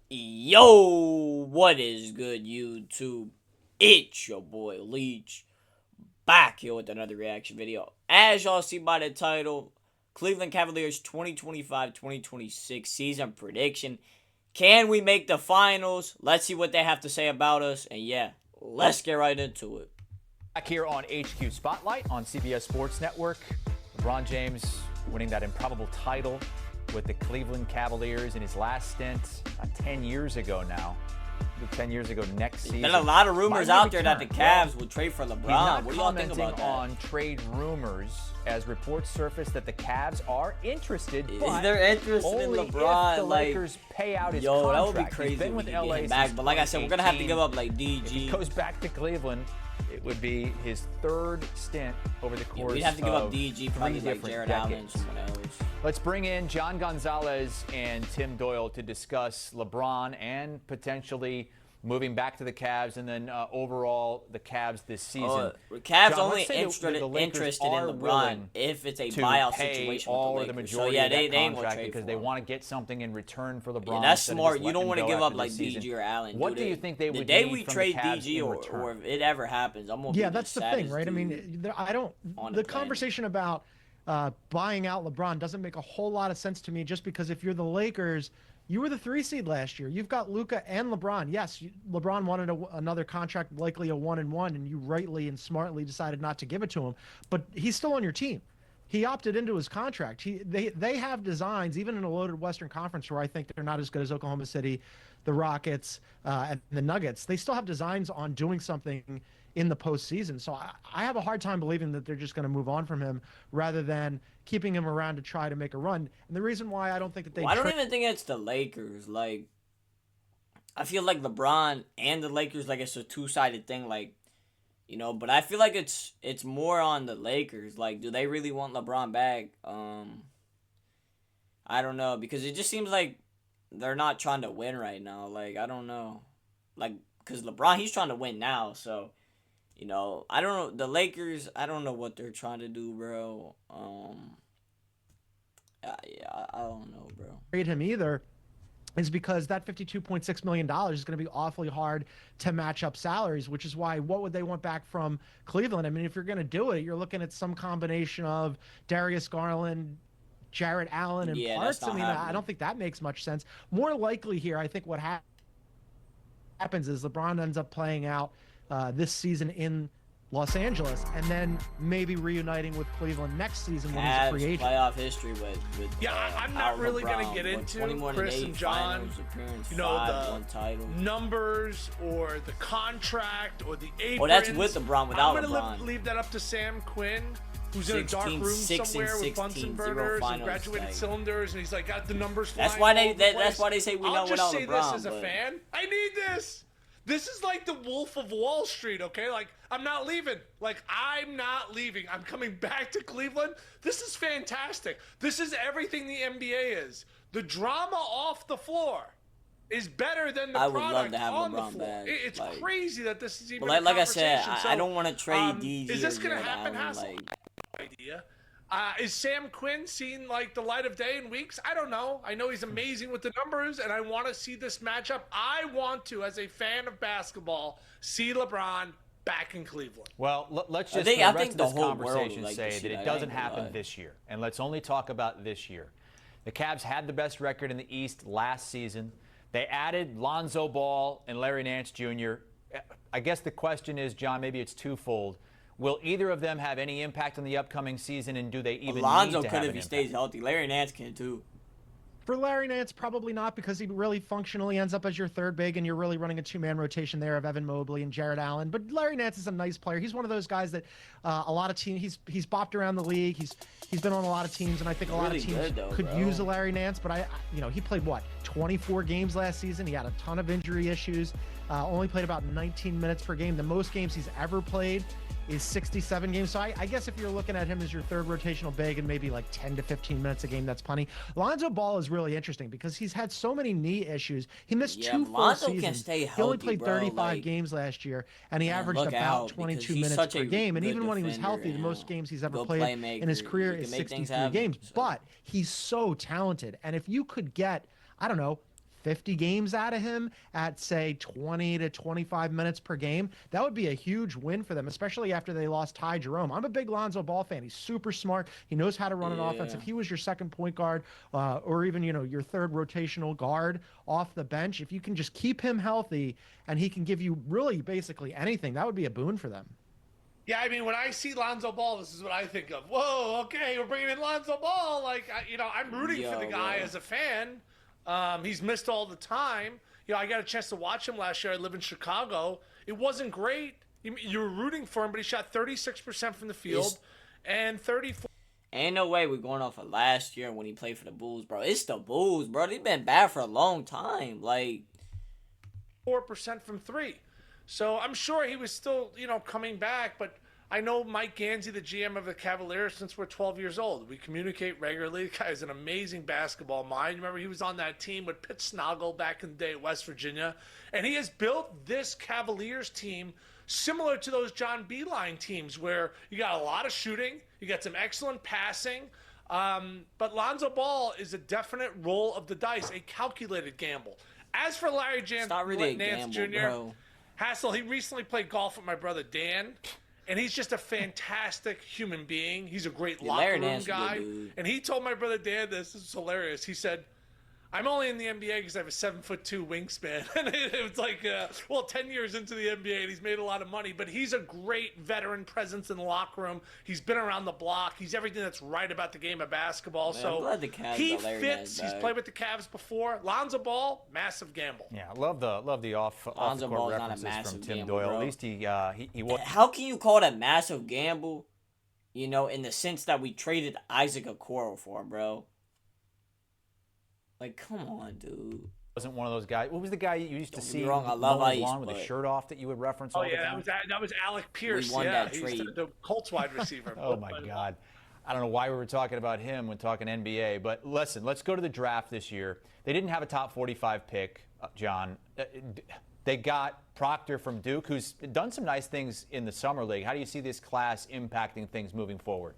Yo, what is good, YouTube? It's your boy Leach, back here with another reaction video. As y'all see by the title, Cleveland Cavaliers 2025-2026 season prediction. Can we make the finals? Let's see what they have to say about us. And yeah, let's get right into it. Back here on HQ Spotlight on CBS Sports Network. LeBron James winning that improbable title with the Cleveland Cavaliers in his last stint 10 years ago now. 10 years ago next season. There's been a lot of rumors out there that the Cavs would trade for LeBron. What do y'all think about that? On trade rumors as reports surface that the Cavs are interested. Is there interest in LeBron? If the Lakers pay out his contract. That would be crazy. He's been with LA back, but like I said, we're gonna have to give up like DG. If he goes back to Cleveland, it would be his third stint over the course. We'd have to give up DG, three probably different like Jared decades. Allen and someone else. Let's bring in John Gonzalez and Tim Doyle to discuss LeBron and potentially moving back to the Cavs, and then overall the Cavs this season. Cavs John, only interested in LeBron if it's a buyout situation with the Lakers. So yeah, they ain't gonna trade because they want to get something in return for LeBron. Yeah, that's smart. You don't want to give up like DG or Allen. What do you think they would the day need we from trade the Cavs DG or if it ever happens, I'm gonna yeah, be that's the thing, right? I mean, I don't. The conversation about buying out LeBron doesn't make a whole lot of sense to me. Just because if you're the Lakers, you were the 3 seed last year. You've got Luka and LeBron. Yes, LeBron wanted another contract, likely a 1-and-1, and you rightly and smartly decided not to give it to him. But he's still on your team. He opted into his contract. They have designs, even in a loaded Western Conference, where I think they're not as good as Oklahoma City, the Rockets, and the Nuggets. They still have designs on doing something in the postseason. So I have a hard time believing that they're just going to move on from him rather than keeping him around to try to make a run. And the reason why I don't think that they... Well, I don't even think it's the Lakers. Like, I feel like LeBron and the Lakers, like, it's a two-sided thing. Like, you know, but I feel like it's more on the Lakers. Like, do they really want LeBron back? I don't know, because it just seems like they're not trying to win right now. Like, I don't know. Like, because LeBron, he's trying to win now, so... You know, I don't know. The Lakers, I don't know what they're trying to do, bro. Yeah, I don't know, bro. Trade him either is because that $52.6 million is going to be awfully hard to match up salaries, which is why what would they want back from Cleveland? I mean, if you're going to do it, you're looking at some combination of Darius Garland, Jared Allen, and parts. I mean, I don't think that makes much sense. More likely here, I think what happens is LeBron ends up playing out this season in Los Angeles, and then maybe reuniting with Cleveland next season when he's a free agent. Playoff history with I'm not really going to get into Chris and John, you know, the numbers or the contract or the aprons. Oh, that's with LeBron, without LeBron. I'm going to leave that up to Sam Quinn, who's in a dark room somewhere with Bunsen burners and graduated cylinders, and he's like got the numbers flying. That's why they say we know without LeBron. I'll just say this as a fan. I need this. This is like the Wolf of Wall Street, okay? Like, I'm not leaving. Like, I'm not leaving. I'm coming back to Cleveland. This is fantastic. This is everything the NBA is. The drama off the floor is better than the product on the floor. Back. It's crazy that this is even a conversation. Like I said, I don't want to trade DG. Is this going to happen, Hassel? Idea. Is Sam Quinn seen like the light of day in weeks? I don't know. I know he's amazing with the numbers, and I want to see this matchup. I want to, as a fan of basketball, see LeBron back in Cleveland. Well, let's just for the rest of this conversation say that it doesn't happen this year, and let's only talk about this year. The Cavs had the best record in the East last season. They added Lonzo Ball and Larry Nance Jr. I guess the question is, John, maybe it's twofold. Will either of them have any impact on the upcoming season, and do they even Lonzo need to have could if he stays healthy. Larry Nance can too. For Larry Nance, probably not, because he really functionally ends up as your third big, and you're really running a two-man rotation there of Evan Mobley and Jared Allen. But Larry Nance is a nice player. He's one of those guys that a lot of teams, he's bopped around the league. He's been on a lot of teams, and I think a lot of teams could use a Larry Nance. But he played what, 24 games last season. He had a ton of injury issues. Only played about 19 minutes per game. The most games he's ever played is 67 games. So I guess if you're looking at him as your third rotational big and maybe like 10 to 15 minutes a game, that's plenty. Lonzo Ball is really interesting because he's had so many knee issues. He missed two full seasons. He only played 35 games last year, and he averaged about 22 minutes per game. And even when he was healthy, the most games he's ever played in his career is 63 games. But he's so talented. And if you could get, I don't know, 50 games out of him at, say, 20 to 25 minutes per game, that would be a huge win for them, especially after they lost Ty Jerome. I'm a big Lonzo Ball fan. He's super smart. He knows how to run an offense. If he was your second point guard or even, your third rotational guard off the bench, if you can just keep him healthy and he can give you really basically anything, that would be a boon for them. Yeah, I mean, when I see Lonzo Ball, this is what I think of. Whoa, okay, we're bringing in Lonzo Ball. Like, I'm rooting for the guy as a fan. He's missed all the time. I got a chance to watch him last year. I live in Chicago. It wasn't great. You were rooting for him, but he shot 36% from the field and 34%. Ain't no way we're going off of last year when he played for the Bulls, bro. It's the Bulls, bro. They've been bad for a long time. Like, 4% from three. So I'm sure he was still, coming back. But I know Mike Gansey, the GM of the Cavaliers, since we're 12 years old. We communicate regularly. The guy has an amazing basketball mind. Remember, he was on that team with Pitt Snoggle back in the day at West Virginia. And he has built this Cavaliers team similar to those John Beilein teams where you got a lot of shooting, you got some excellent passing. But Lonzo Ball is a definite roll of the dice, a calculated gamble. As for Larry Nance Jr., bro. Hassel, he recently played golf with my brother Dan, and he's just a fantastic human being. He's a great locker room guy. And he told my brother Dan this is hilarious. He said, I'm only in the NBA because I have a 7'2" wingspan. And it was like, 10 years into the NBA, and he's made a lot of money. But he's a great veteran presence in the locker room. He's been around the block. He's everything that's right about the game of basketball. Man, so I'm glad the Cavs he got Larry fits. Nance He's played with the Cavs before. Lonzo Ball, massive gamble. Yeah, I love the Lonzo off-court Ball's not a references massive from Tim gamble, Doyle. bro. At least he was. How can you call it a massive gamble, in the sense that we traded Isaac Okoro for him, bro? Like, come on, dude. Wasn't one of those guys. What was the guy you used to see wrong, I love Ice, with his shirt off that you would reference Oh, all the yeah, time? that was Alec Pierce. We won that he's trade. the Colts wide receiver. Oh, my God. I don't know why we were talking about him when talking NBA, but listen, let's go to the draft this year. They didn't have a top 45 pick, John. They got Proctor from Duke, who's done some nice things in the Summer League. How do you see this class impacting things moving forward?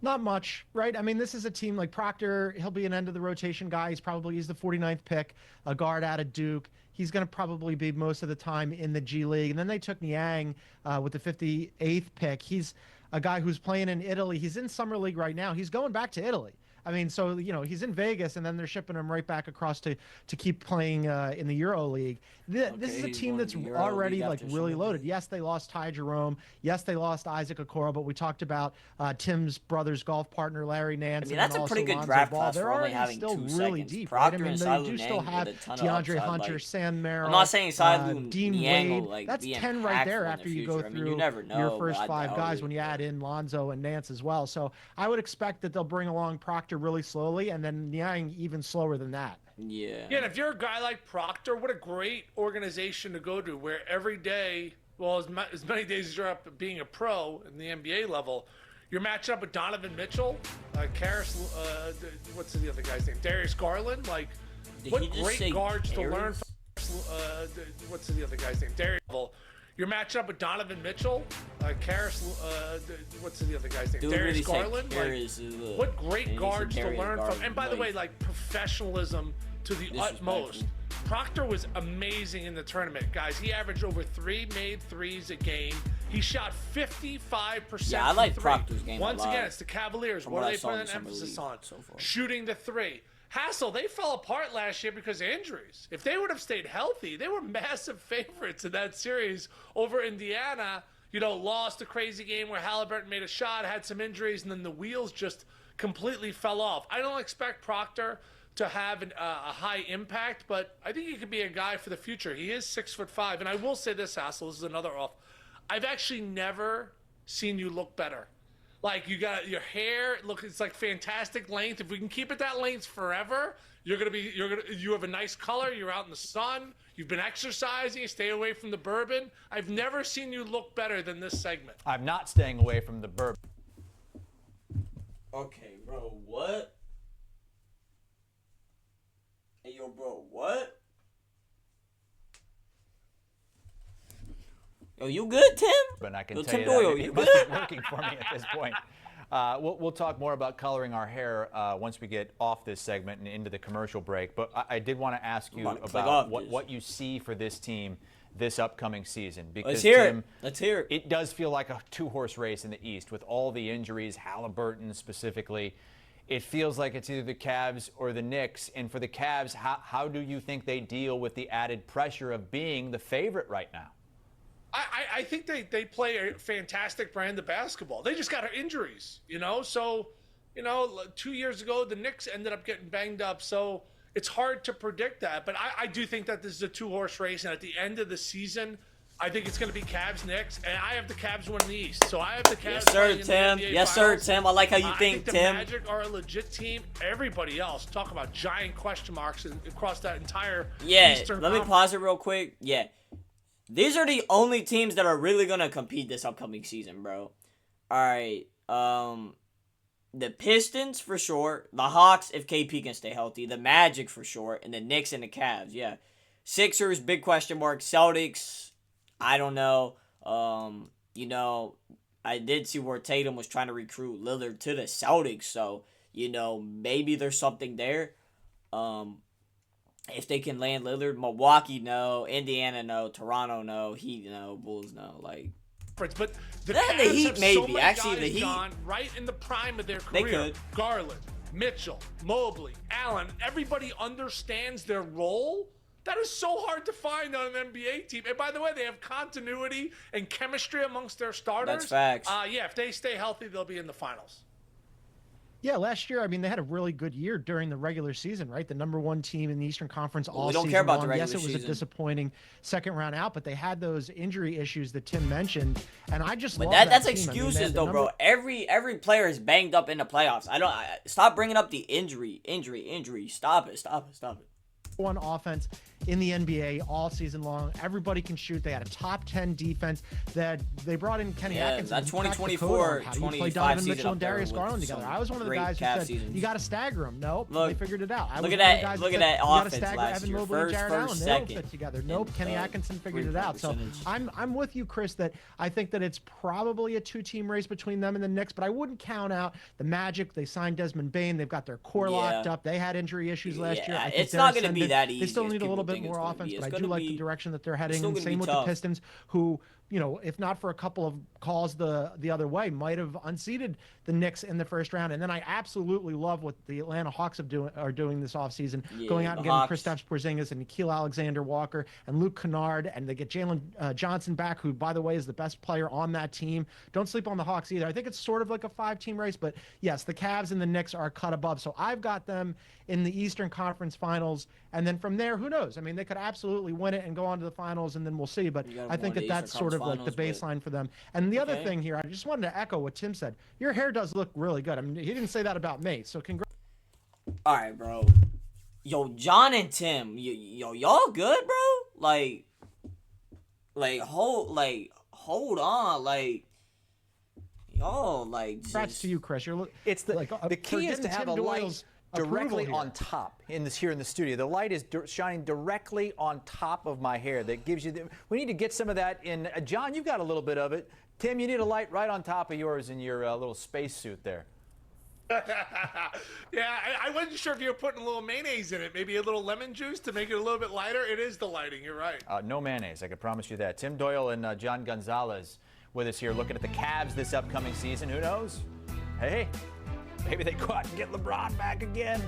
Not much, right? I mean, this is a team like Proctor. He'll be an end of the rotation guy. He's the 49th pick, a guard out of Duke. He's going to probably be most of the time in the G League. And then they took Niang with the 58th pick. He's a guy who's playing in Italy. He's in Summer League right now. He's going back to Italy. I mean, so, he's in Vegas, and then they're shipping him right back across to keep playing in the Euro League. This is a team that's already, really loaded. Yes, they lost Ty Jerome. Yes, they lost Isaac Okoro, but we talked about Tim's brother's golf partner, Larry Nance. I mean, that's a pretty good draft class for only having still 2 really seconds. deep, Proctor right? I mean, and they Silu do still Niang have with a ton of DeAndre upside, Hunter, Sam Merrill. I'm not saying Silu Dean Niang Wade. That's 10 right there after you go through you never know, your first 5 guys when you add in Lonzo and Nance as well. So I would expect that they'll bring along Proctor really slowly, and then Niang even slower than that. Yeah. Yeah, and if you're a guy like Proctor, what a great organization to go to, where every day, as many days as you're up being a pro in the NBA level, you're matching up with Donovan Mitchell, what's the other guy's name? Darius Garland. Like, what great guards to learn from. What's the other guy's name? Darius. You're matching up with Donovan Mitchell, what's the other guy's name? Darius Garland. What great guards to learn from. And by the way, professionalism to the utmost. Proctor was amazing in the tournament, guys. He averaged over 3 made threes a game. He shot 55%. Yeah, I like Proctor's game Once a lot. again, it's the Cavaliers. What are they putting an emphasis on? Shooting the 3. Hassel, they fell apart last year because of injuries. If they would have stayed healthy, they were massive favorites in that series over Indiana. Lost a crazy game where Halliburton made a shot, had some injuries, and then the wheels just completely fell off. I don't expect Proctor to have a high impact, but I think he could be a guy for the future. He is 6'5", and I will say this, Hassel, this is another off. I've actually never seen you look better. Like, you got your hair, it's like fantastic length. If we can keep it that length forever, you have a nice color. You're out in the sun. You've been exercising. Stay away from the bourbon. I've never seen you look better than this segment. I'm not staying away from the bourbon. Okay, bro, what? Hey, yo, bro, what? Yo, you good, Tim? But I can Yo, tell Tim you Doyle, that you it must good? be working for me at this point. We'll talk more about coloring our hair once we get off this segment and into the commercial break. But I did want to ask you about what you see for this team this upcoming season. Because, Tim, Let's hear it. It does feel like a two-horse race in the East with all the injuries, Halliburton specifically. It feels like it's either the Cavs or the Knicks. And for the Cavs, how do you think they deal with the added pressure of being the favorite right now? I think they play a fantastic brand of basketball. They just got injuries, So, 2 years ago, the Knicks ended up getting banged up. So it's hard to predict that. But I do think that this is a two-horse race. And at the end of the season, I think it's going to be Cavs-Knicks. And I have the Cavs winning the East. So I have the Cavs Yes, sir, Tim. Yes, sir, Tim. I like how you think, the Tim. Magic are a legit team. Everybody else, talk about giant question marks across that entire Eastern let me pause it real quick. Yeah. These are the only teams that are really going to compete this upcoming season, bro. All right. The Pistons, for sure. The Hawks, if KP can stay healthy. The Magic, for sure. And the Knicks and the Cavs, yeah. Sixers, big question mark. Celtics, I don't know. I did see where Tatum was trying to recruit Lillard to the Celtics. So, maybe there's something there. If they can land Lillard, Milwaukee, no. Indiana, no. Toronto, no. Heat, no. Bulls, no. But the Heat, maybe. So actually, the Heat. Gone right in the prime of their They career. could. Garland, Mitchell, Mobley, Allen. Everybody understands their role. That is so hard to find on an NBA team. And by the way, they have continuity and chemistry amongst their starters. That's facts. If they stay healthy, they'll be in the finals. Yeah, last year, they had a really good year during the regular season, right? The number one team in the Eastern Conference all season long. We don't care about the regular season. Yes, it was a disappointing second round out, but they had those injury issues that Tim mentioned, and I just love that that's team. excuses, though, bro. Every player is banged up in the playoffs. Stop bringing up the injury. Stop it. One offense in the NBA all season long. Everybody can shoot. They had a top 10 defense. That they brought in Kenny Atkinson. That 2024, how do you play 25 Donovan season Mitchell and up there Darius with Garland together? I was one of the guys who said you got to stagger them. Nope, they figured it out. Look at that offense stagger last Evan year. Mobley and Jared Allen. They don't Second. fit together. Nope, Kenny Atkinson figured it out. So I'm with you, Chris, that I think that it's probably a two-team race between them and the Knicks, but I wouldn't count out the Magic. They signed Desmond Bane. They've got their core locked up. They had injury issues last year. It's not going to be that easy. They still need a little bit more offense, but I do like the direction that they're heading. And same with the Pistons, who, if not for a couple of calls the other way, might have unseated the Knicks in the first round. And then I absolutely love what the Atlanta Hawks are doing this offseason, going out and getting Kristaps Porzingis and Nikhil Alexander-Walker and Luke Kennard, and they get Jalen Johnson back, who, by the way, is the best player on that team. Don't sleep on the Hawks either. I think it's sort of like a 5-team race, but yes, the Cavs and the Knicks are cut above. So I've got them in the Eastern Conference Finals, and then from there, who knows? They could absolutely win it and go on to the finals, and then we'll see. But I think that's sort of like the baseline for them. And the other thing here, I just wanted to echo what Tim said. Your hair does look really good. He didn't say that about me, so congrats. All right, bro. Yo, John and Tim, y'all good, bro? Hold on, y'all, Congrats to you, Chris. It's the key is to have a light directly on top here in the studio. The light is shining directly on top of my hair. That gives you we need to get some of that in. John, you've got a little bit of it. Tim, you need a light right on top of yours in your little space suit there. Yeah, I wasn't sure if you were putting a little mayonnaise in it, maybe a little lemon juice to make it a little bit lighter. It is the lighting, you're right. No mayonnaise, I can promise you that. Tim Doyle and John Gonzalez with us here looking at the Cavs this upcoming season. Who knows? Hey, maybe they go out and get LeBron back again.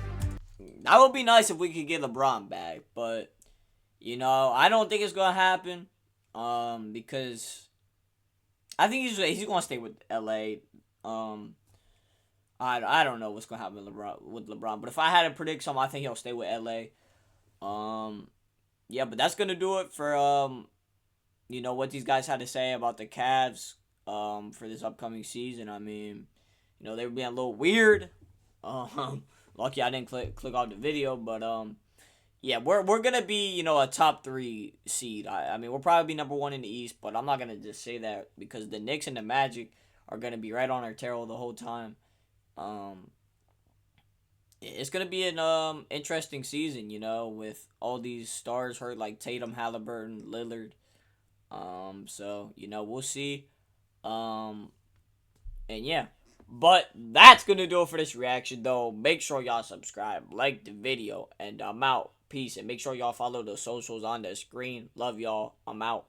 That would be nice if we could get LeBron back, but, I don't think it's going to happen because I think he's going to stay with L.A., I don't know what's gonna happen with LeBron, but if I had to predict something, I think he'll stay with LA. But that's gonna do it for what these guys had to say about the Cavs for this upcoming season. They were being a little weird. Lucky I didn't click off the video, but we're gonna be a top 3 seed. We'll probably be number 1 in the East, but I'm not gonna just say that because the Knicks and the Magic are gonna be right on our tail the whole time. It's gonna be an interesting season, with all these stars hurt like Tatum, Halliburton, Lillard. So we'll see. And yeah, But that's going to do it for this reaction, though. Make sure y'all subscribe, like the video, and I'm out. Peace, and make sure y'all follow the socials on the screen. Love y'all. I'm out.